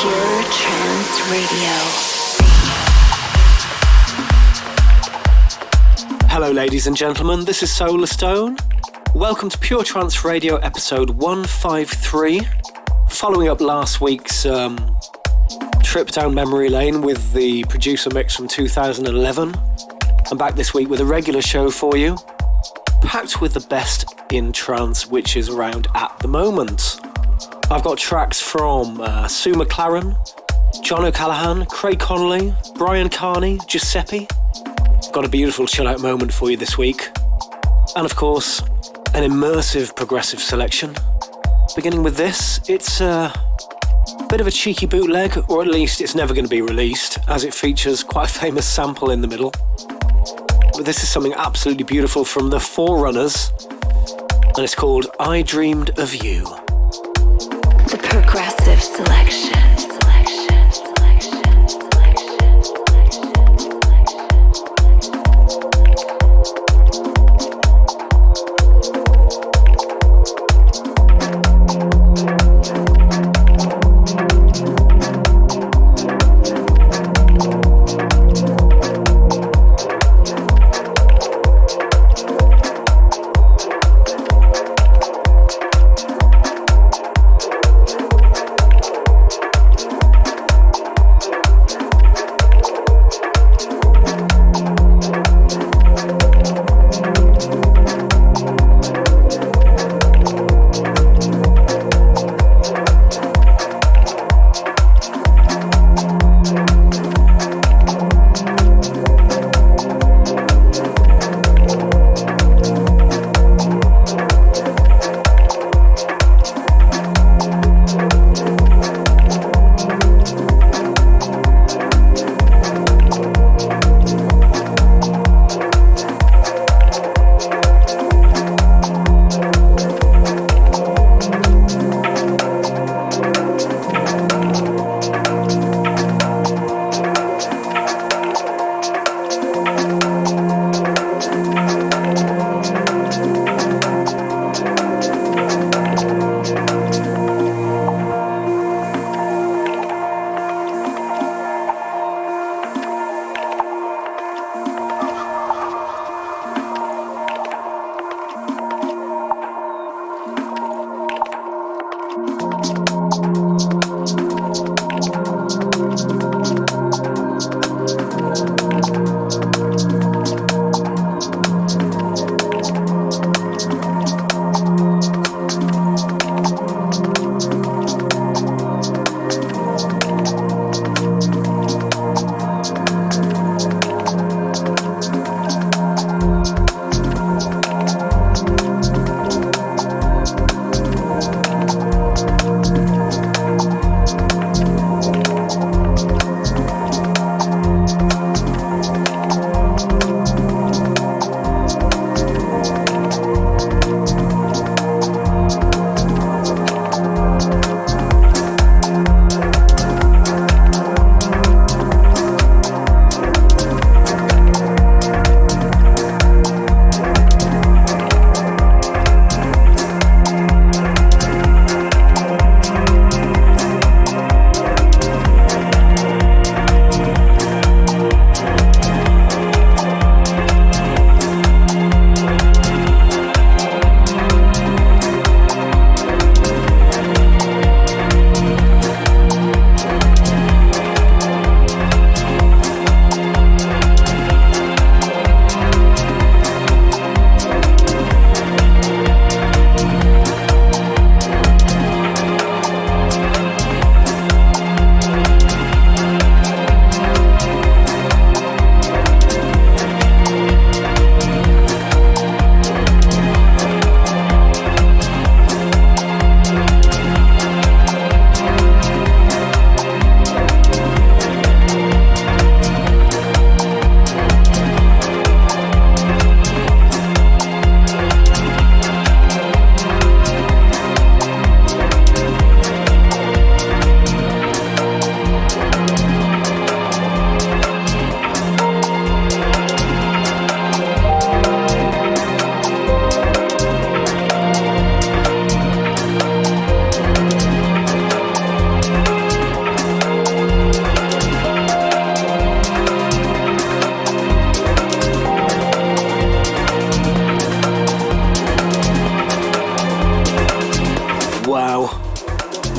Pure Trance Radio. Hello ladies and gentlemen, this is Solarstone. Welcome to Pure Trance Radio episode 153. Following up last week's trip down memory lane with the producer mix from 2011. I'm back this week with a regular show for you, packed with the best in trance which is around at the moment. I've got tracks from Sue McLaren, John O'Callaghan, Craig Connelly, Brian Carney, Giuseppe. Got a beautiful chill out moment for you this week. And of course, an immersive progressive selection. Beginning with this, it's a bit of a cheeky bootleg, or at least it's never going to be released, as it features quite a famous sample in the middle. But this is something absolutely beautiful from the Forerunners, and it's called I Dreamed of You. The progressive selection.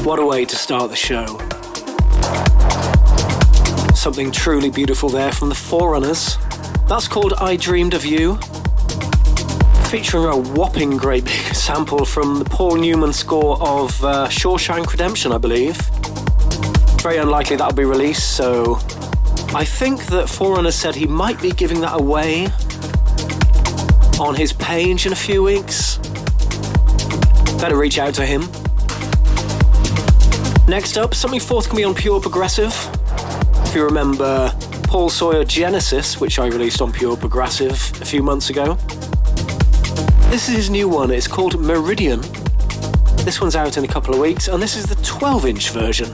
What a way to start the show. Something truly beautiful there from the Forerunners. That's called I Dreamed of You, featuring a whopping great big sample from the Paul Newman score of Shawshank Redemption, I believe. Very unlikely that'll be released, so I think that Forerunners said he might be giving that away on his page in a few weeks. Better reach out to him. Next up, something forthcoming on Pure Progressive. If you remember Paul Sawyer Genesis, which I released on Pure Progressive a few months ago. This is his new one, it's called Meridian. This one's out in a couple of weeks, and this is the 12-inch version.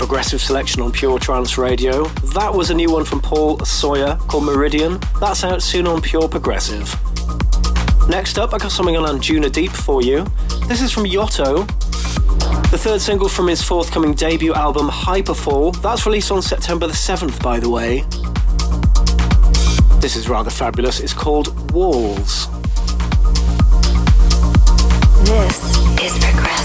progressive selection on Pure Trance Radio. That was a new one from Paul Sawyer called Meridian. That's out soon on Pure Progressive. Next up, I got something on Anjunadeep for you. This is from Yotto, the third single from his forthcoming debut album Hyperfall. That's released on September the 7th, by the way. This is rather fabulous. It's called Walls. This is progressive.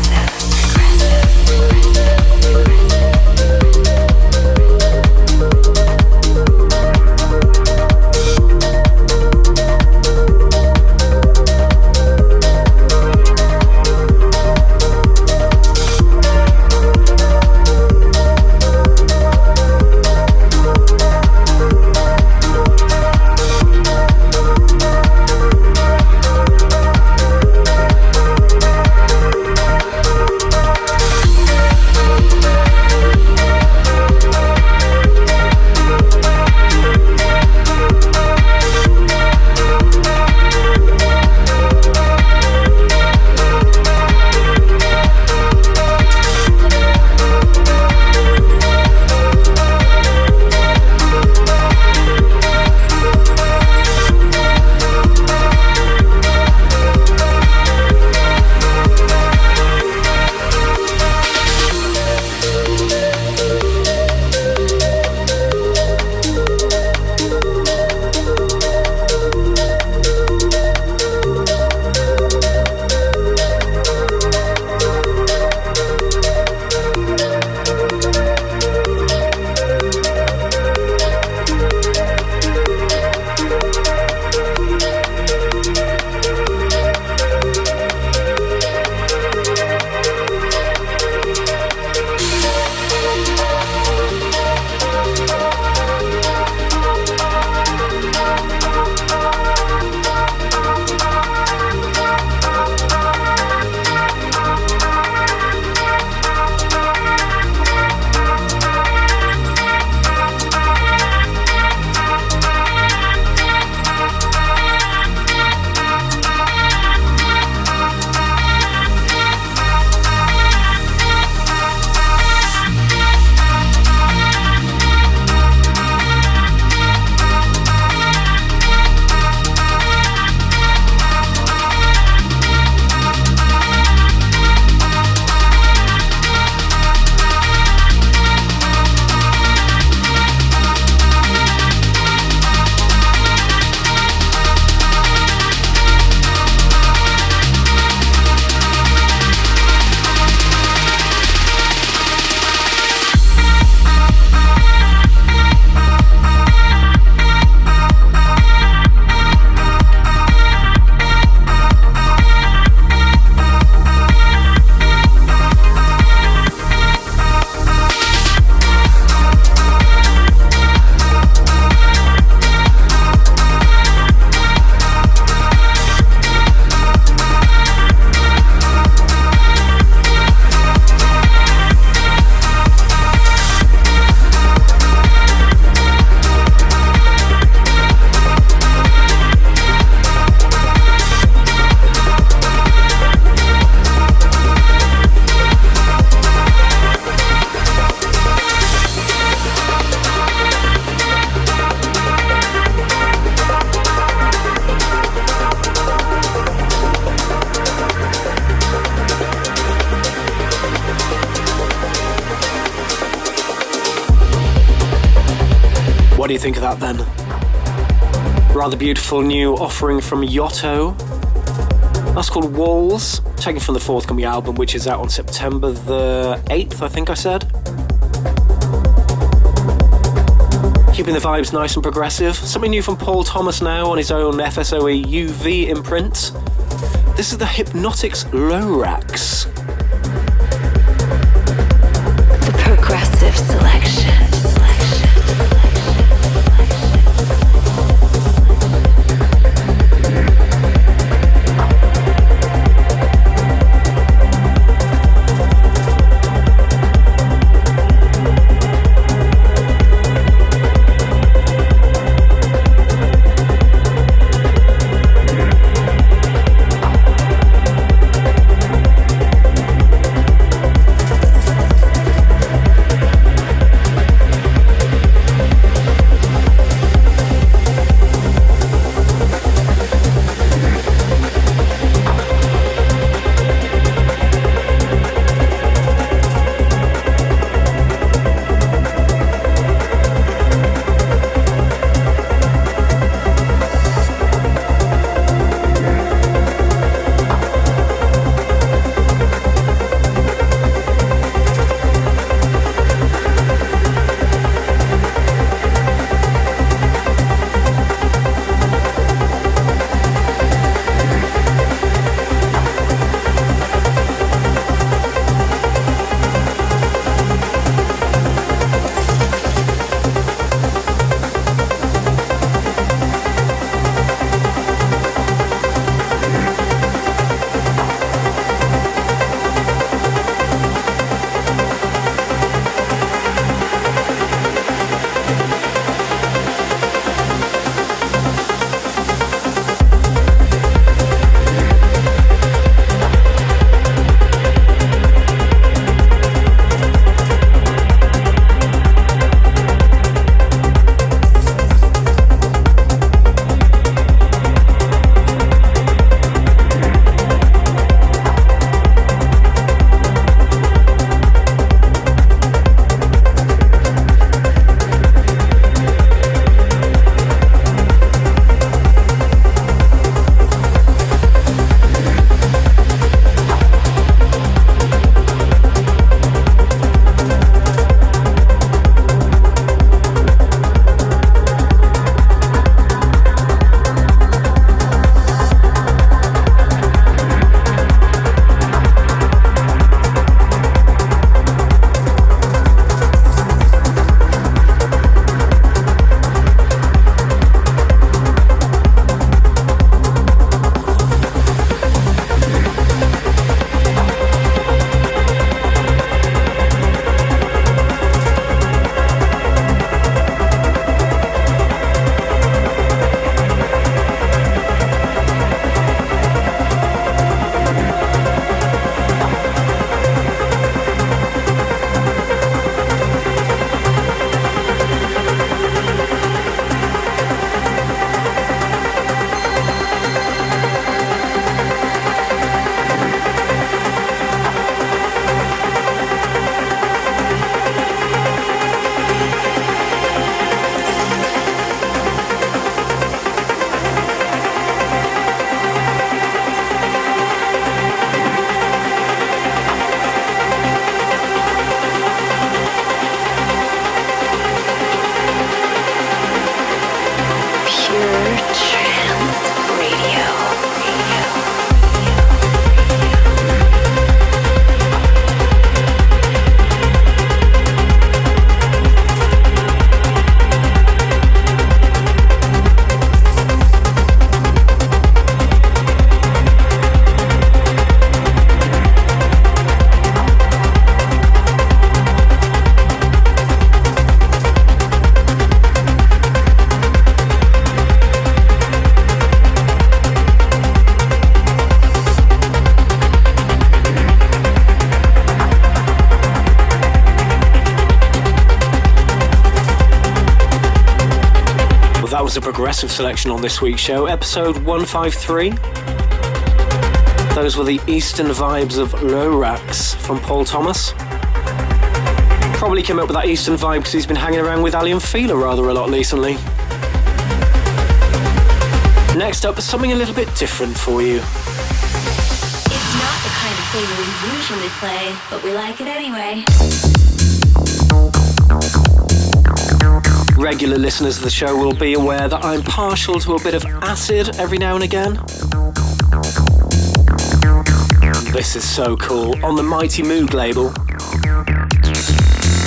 What do you think of that then? Rather beautiful new offering from Yotto. That's called Walls, taken from the forthcoming album, which is out on September the 8th, I think I said. Keeping the vibes nice and progressive. Something new from Paul Thomas now on his own FSOE UV imprint. This is the Hypnotics Lorax. The progressive selection. was a progressive selection on this week's show, episode 153. Those were the Eastern vibes of Lorax from Paul Thomas. Probably came up with that Eastern vibe because he's been hanging around with Ali and Fila rather a lot recently. Next up, something a little bit different for you. It's not the kind of thing we usually play, but we like it anyway. Regular listeners of the show will be aware that I'm partial to a bit of acid every now and again. This is so cool. On the mighty Moog label,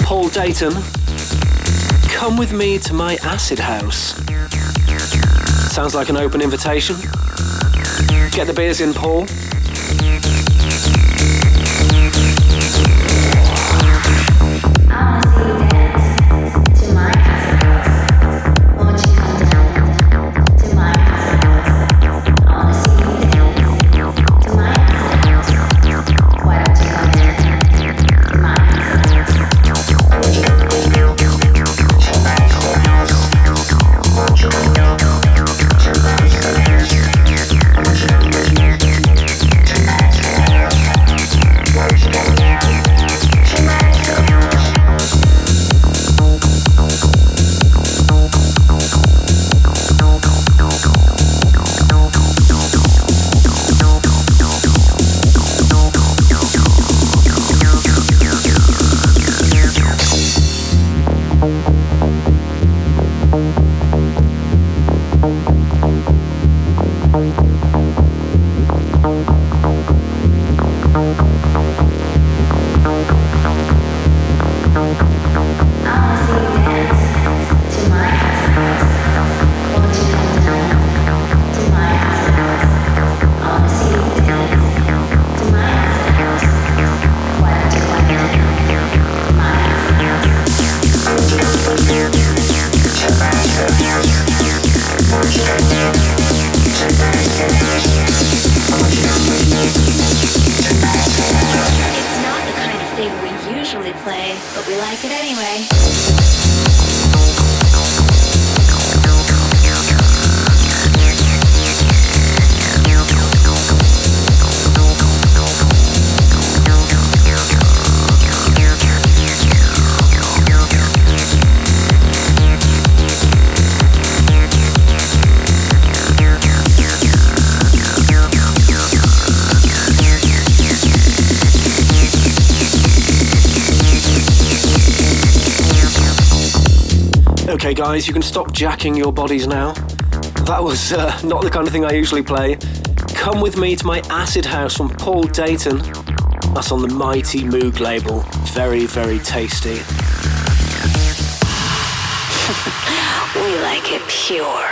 Paul Deighton, come with me to my acid house. Sounds like an open invitation. Get the beers in, Paul. Okay guys, you can stop jacking your bodies now. That was not the kind of thing I usually play. Come with me to my acid house from Paul Deighton. That's on the mighty Moog label. Very, very tasty. We like it pure.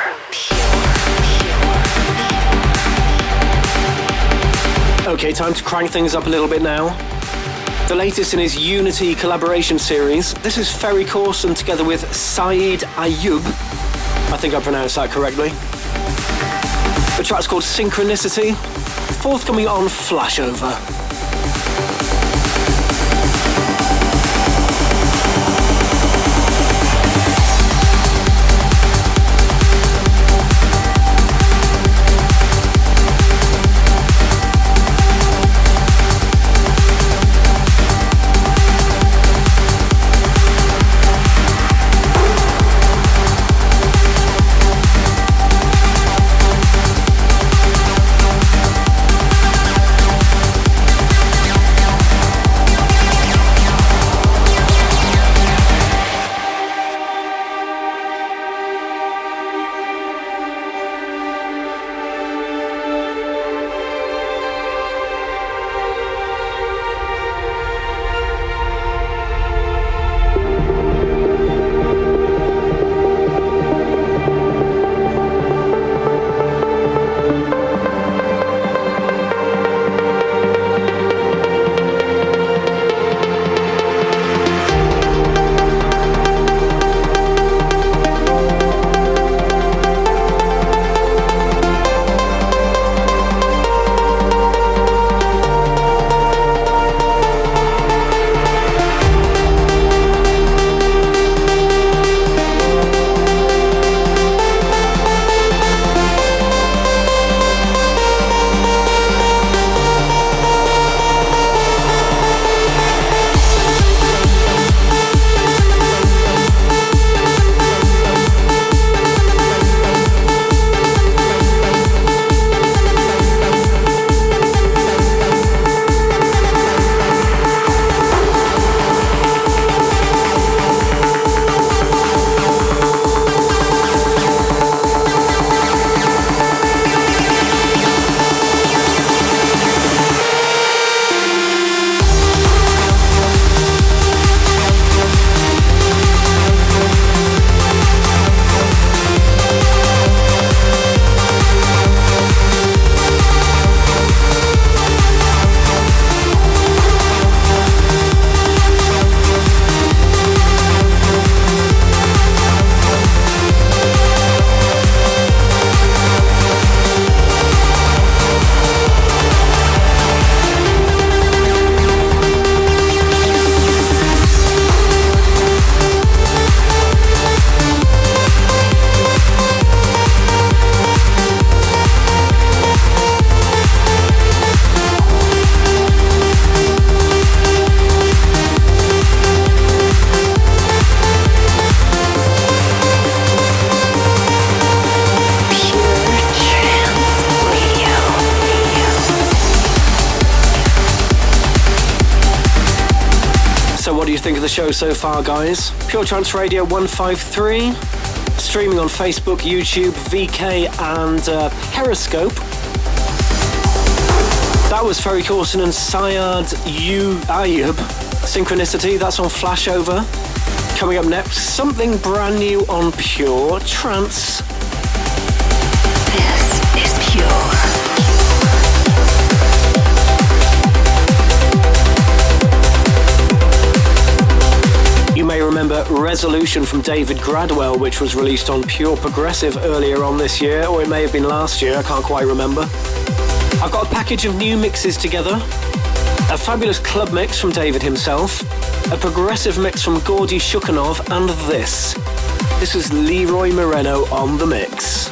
Okay, time to crank things up a little bit now. The latest in his Unity collaboration series. This is Ferry Corsten together with Saad Ayub. I think I pronounced that correctly. The track's called Synchronicity, forthcoming on Flashover. show so far, guys. Pure Trance Radio 153, streaming on Facebook, YouTube, VK and Periscope. That was Ferry, Corsten and Saad Ayub. Synchronicity, that's on Flashover. Coming up next, something brand new on Pure Trance. This is Pure. You may remember Resolution from David Gradwell, which was released on Pure Progressive earlier on this year, or it may have been last year, I can't quite remember. I've got a package of new mixes together, a fabulous club mix from David himself, a progressive mix from Gordy Shukhanov, and this. This is Leroy Moreno on the mix.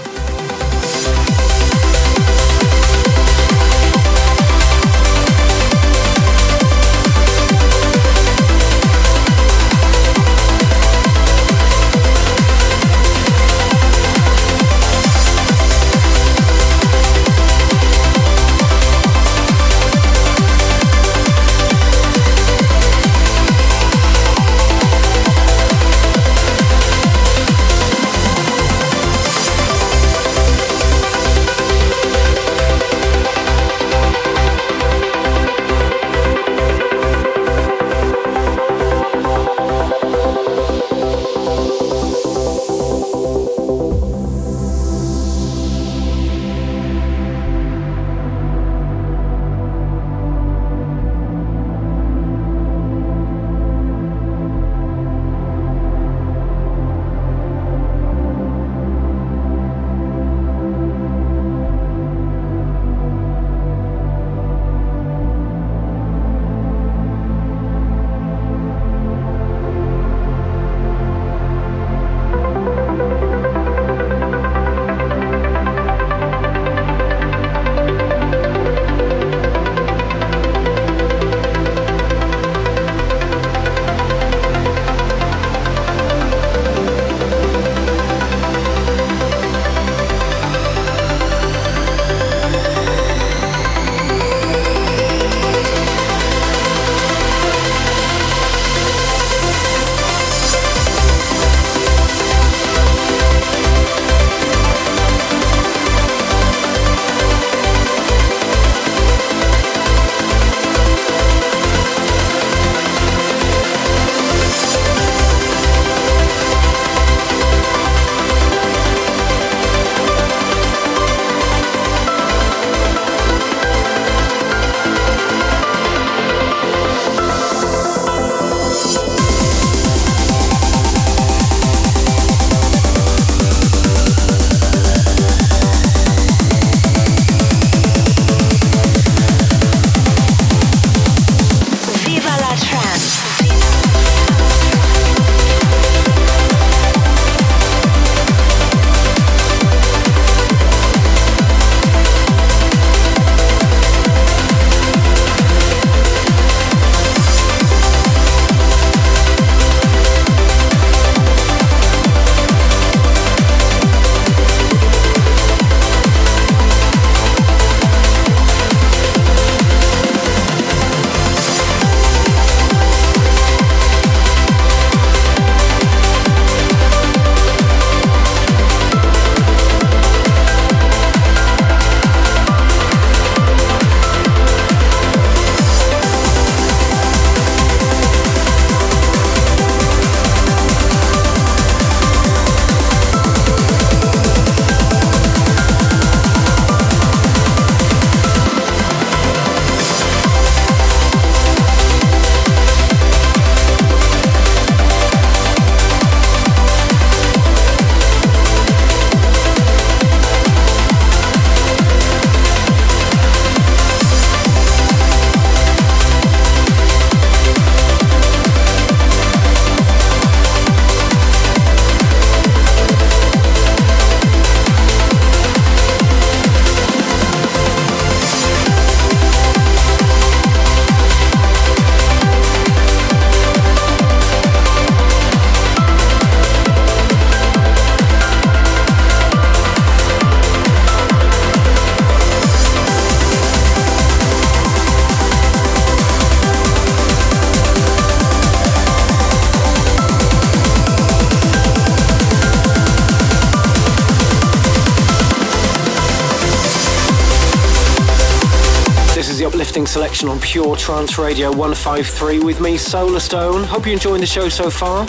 uplifting selection on Pure Trance Radio 153 with me, Solarstone. Hope you're enjoying the show so far.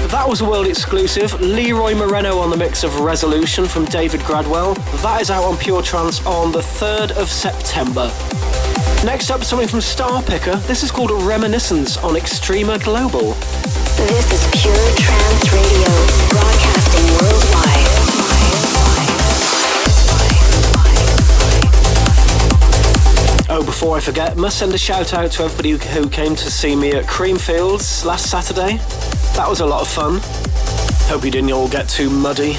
That was a world exclusive. Leroy Moreno on the mix of Resolution from David Gradwell. That is out on Pure Trance on the 3rd of September. Next up, something from Starpicker. This is called Reminiscence on Extrema Global. This is Pure Trance Radio, broadcasting worldwide. Oh, before I forget, must send a shout out to everybody who came to see me at Creamfields last Saturday. That was a lot of fun. Hope you didn't all get too muddy.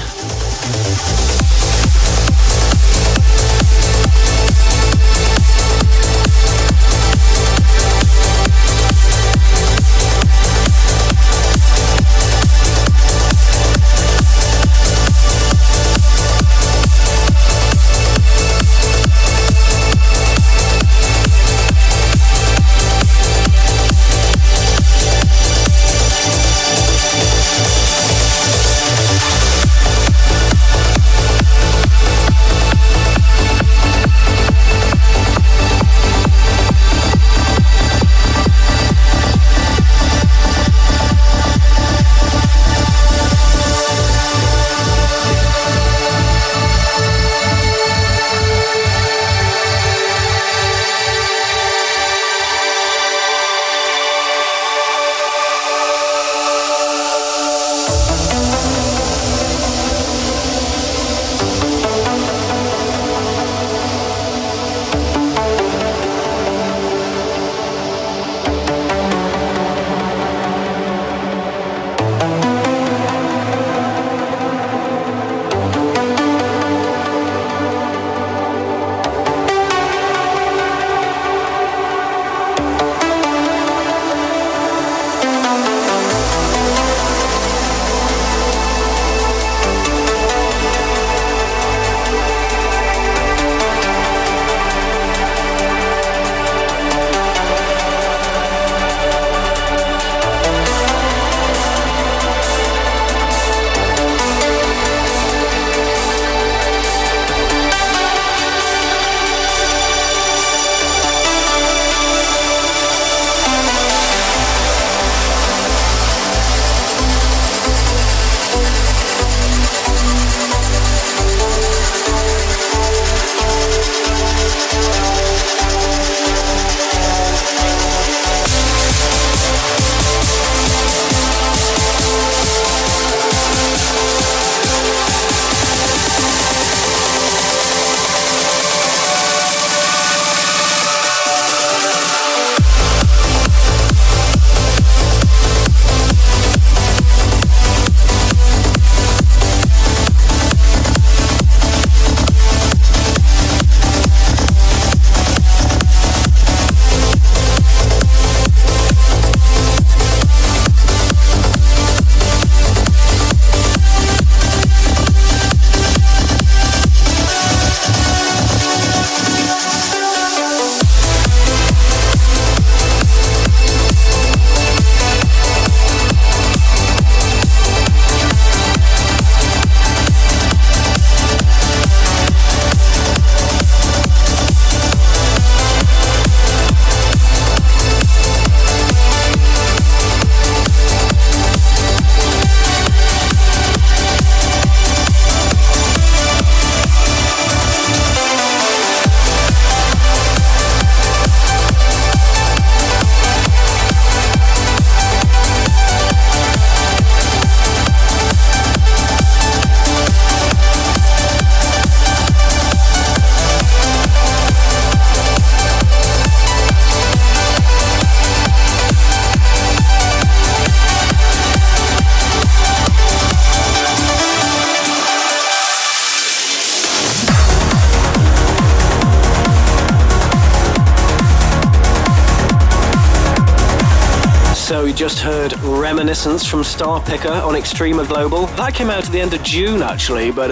So we just heard Reminiscence from Starpicker on Extrema Global. That came out at the end of June actually, but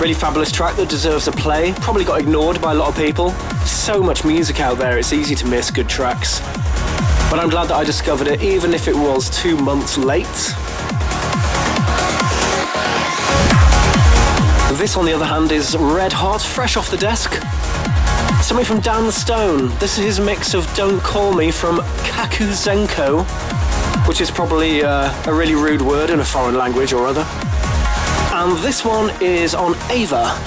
really fabulous track that deserves a play. Probably got ignored by a lot of people. So much music out there, it's easy to miss good tracks. But I'm glad that I discovered it, even if it was 2 months late. This, on the other hand, is red hot, fresh off the desk. Something from Dan Stone. This is his mix of Don't Call Me from Kukuzenko, which is probably a really rude word in a foreign language or other. And this one is on Ava.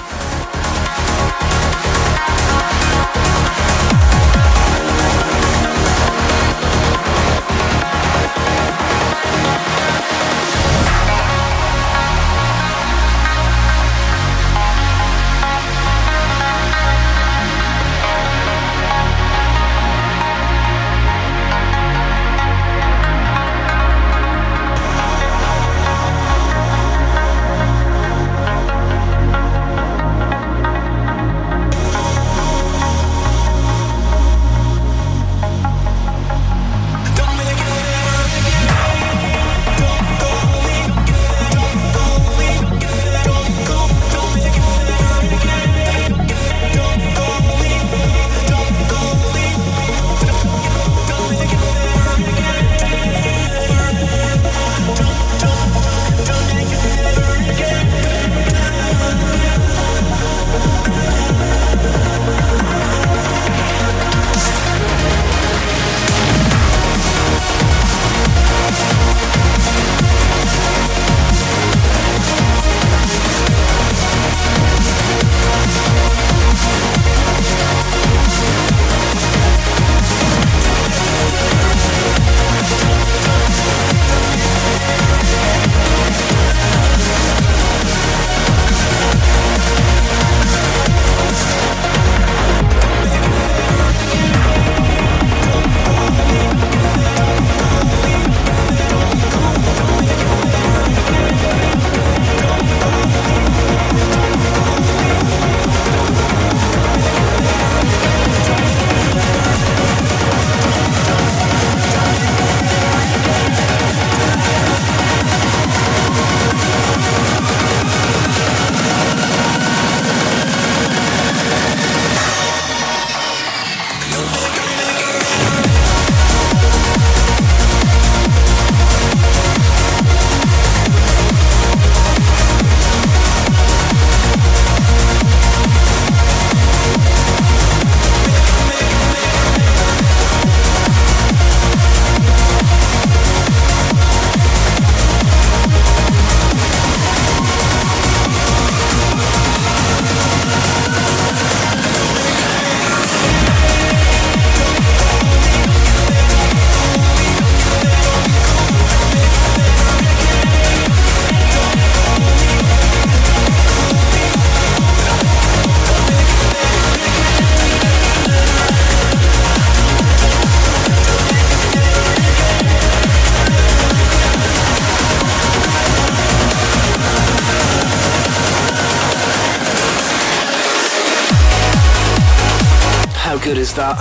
Good is that?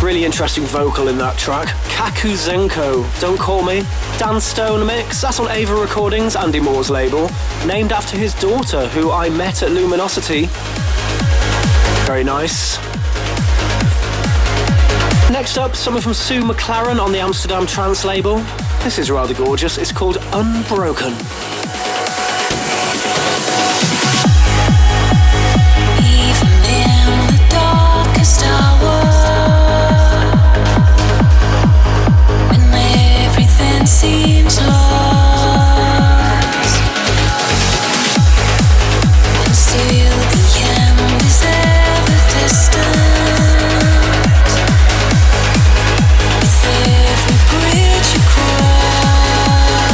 Really interesting vocal in that track. Kukuzenko, Don't Call Me. Dan Stone mix, that's on Ava Recordings, Andy Moore's label, named after his daughter, who I met at Luminosity. Very nice. Next up, something from Sue McLaren on the Amsterdam Trance label. This is rather gorgeous, it's called Unbroken. Seems lost, and still the end is ever distant. With every bridge you cross,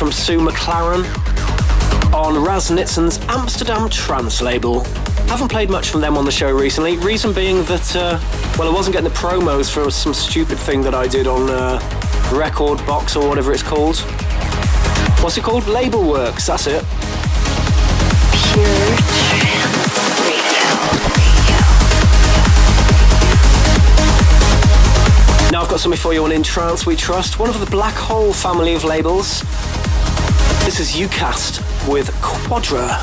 from Sue McLaren on Reminiscence's Amsterdam Trance label. Haven't played much from them on the show recently, reason being that, I wasn't getting the promos for some stupid thing that I did on Record Box or whatever it's called. What's it called? Label Works, that's it. Pure Trance Radio. Now I've got something for you on In Trance We Trust, one of the Black Hole family of labels. This is UCast with Quadra.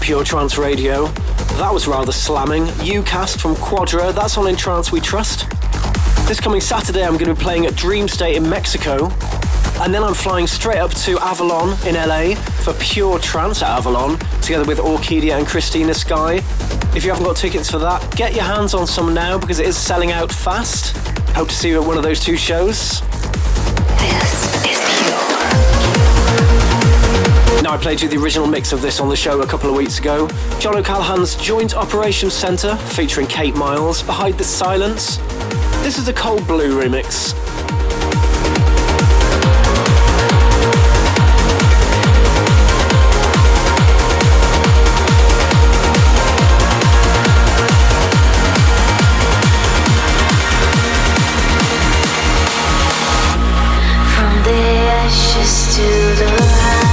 Pure Trance Radio. That was rather slamming. UCast from Quadra, that's on In Trance We Trust. This coming Saturday I'm going to be playing at Dream State in Mexico, and then I'm flying straight up to Avalon in LA for Pure Trance at Avalon, together with Orchidia and Christina Sky. If you haven't got tickets for that, get your hands on some now because it is selling out fast. Hope to see you at one of those two shows. Now, I played you the original mix of this on the show a couple of weeks ago. John O'Callaghan's Joint Operations Centre, featuring Kate Miles, Behind the Silence. This is the Cold Blue remix. From the ashes to the light,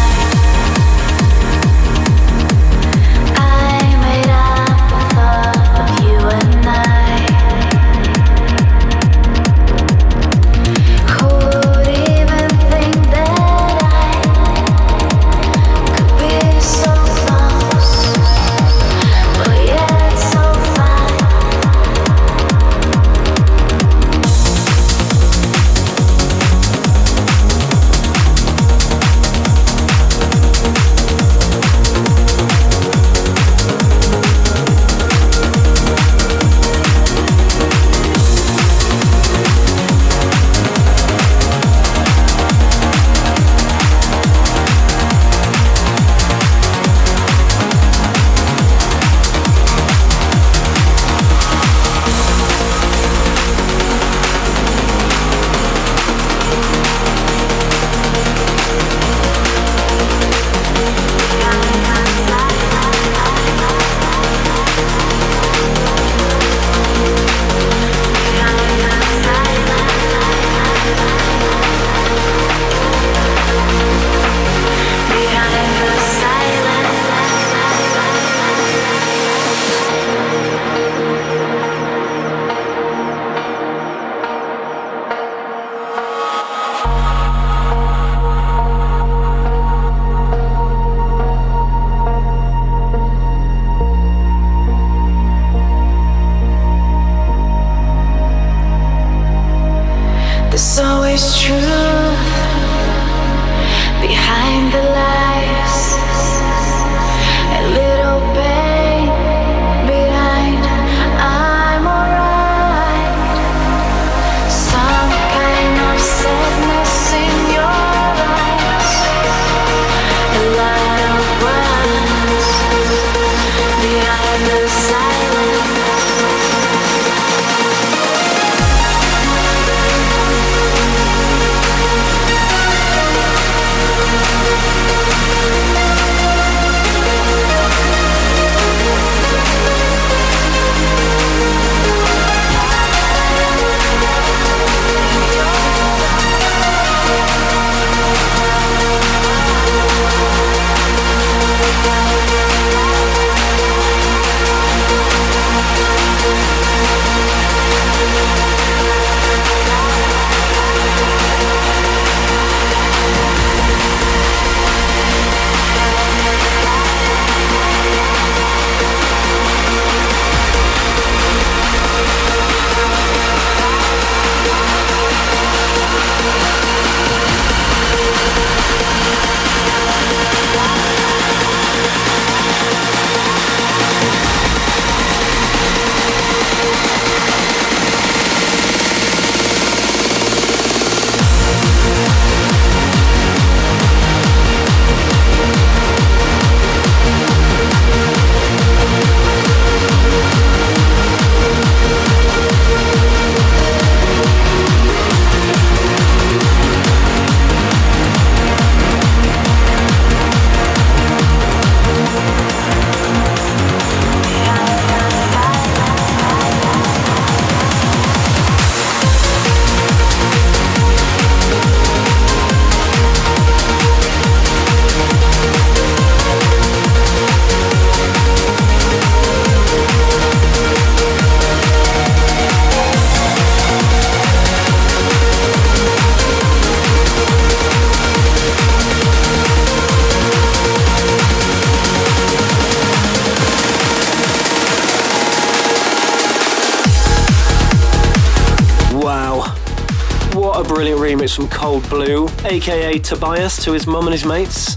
from Cold Blue, aka Tobias, to his mum and his mates.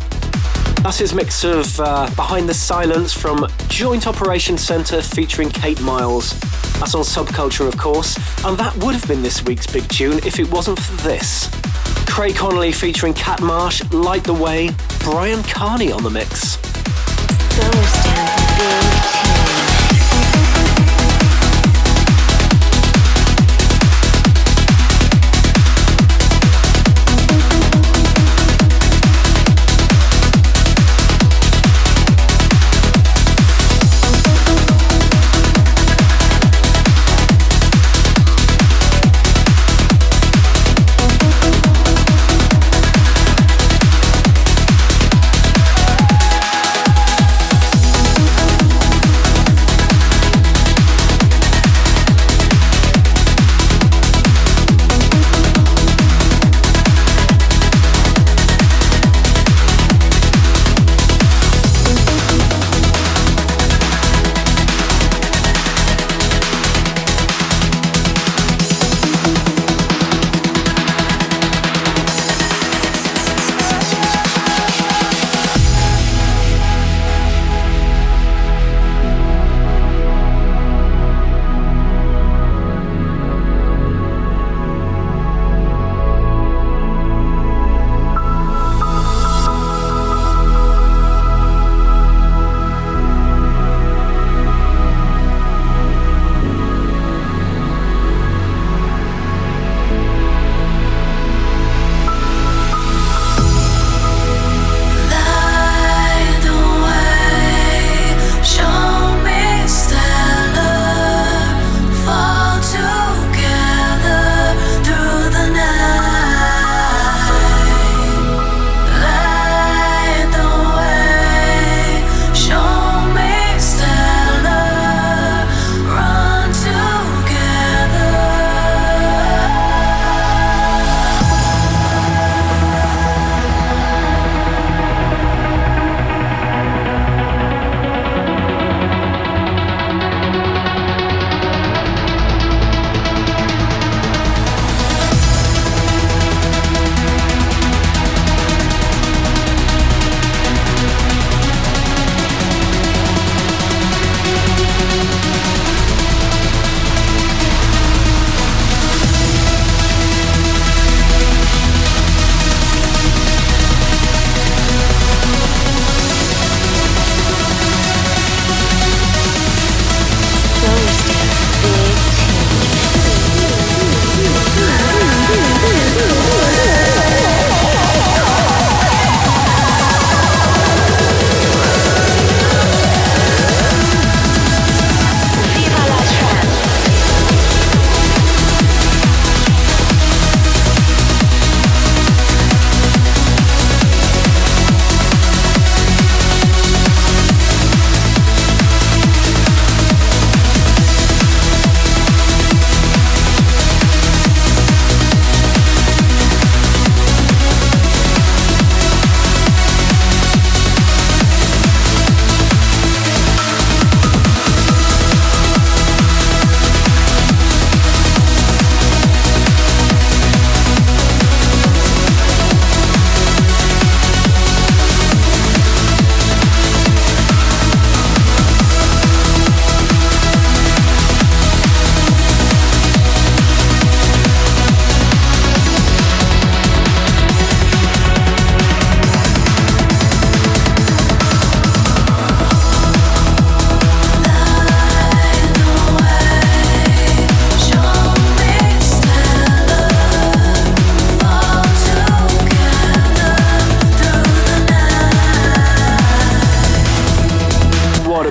That's his mix of Behind the Silence from Joint Operations Centre featuring Kate Miles. That's on Subculture, of course, and that would have been this week's big tune if it wasn't for this. Craig Connelly featuring Cat Marsh, Light the Way, Brian Carney on the mix. Solarstone's big tune.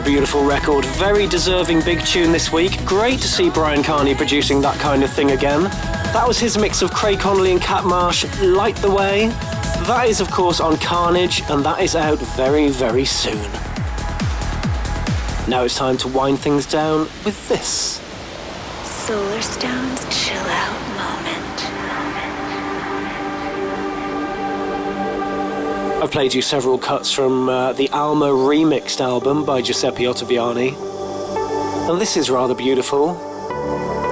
Beautiful record, very deserving big tune this week. Great to see Brian Carney producing that kind of thing again. That was his mix of Craig Connelly and Cat Marsh, Light the Way. That is of course on Carnage, and that is out very, very soon. Now it's time to wind things down with this. Solarstone's chill out moment. I've played you several cuts from the Alma remixed album by Giuseppe Ottaviani. And this is rather beautiful.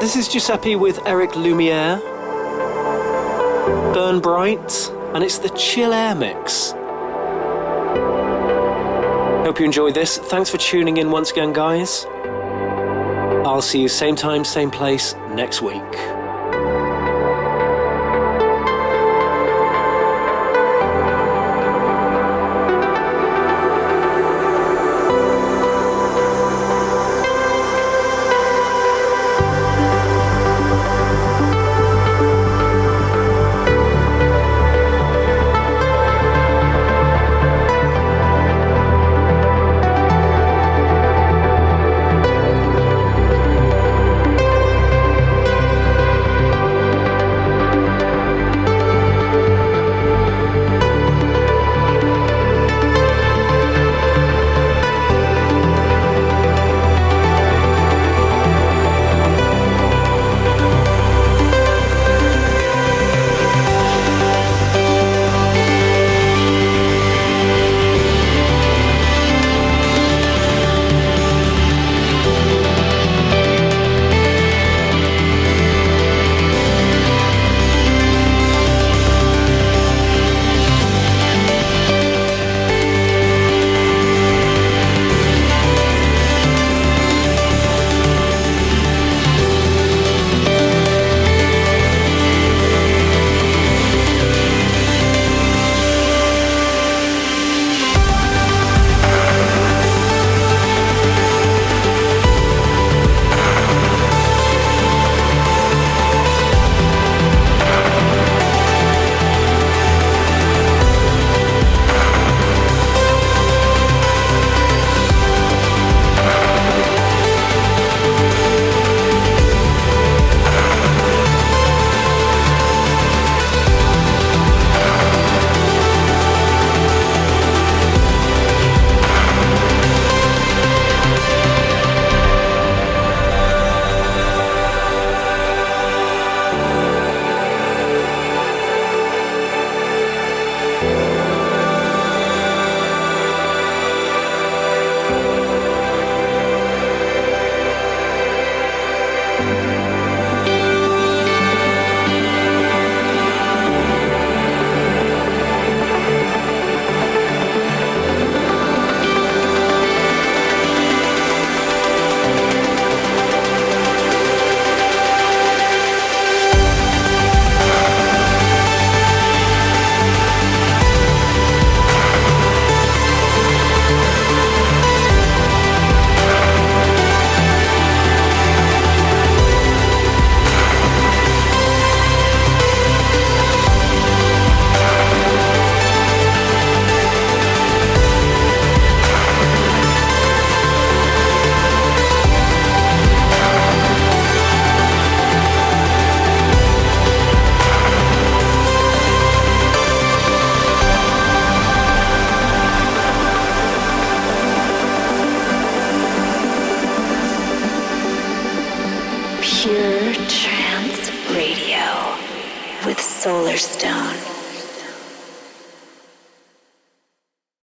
This is Giuseppe with Eric Lumiere. Burn Bright, and it's the Chill Air Mix. Hope you enjoyed this. Thanks for tuning in once again, guys. I'll see you same time, same place next week.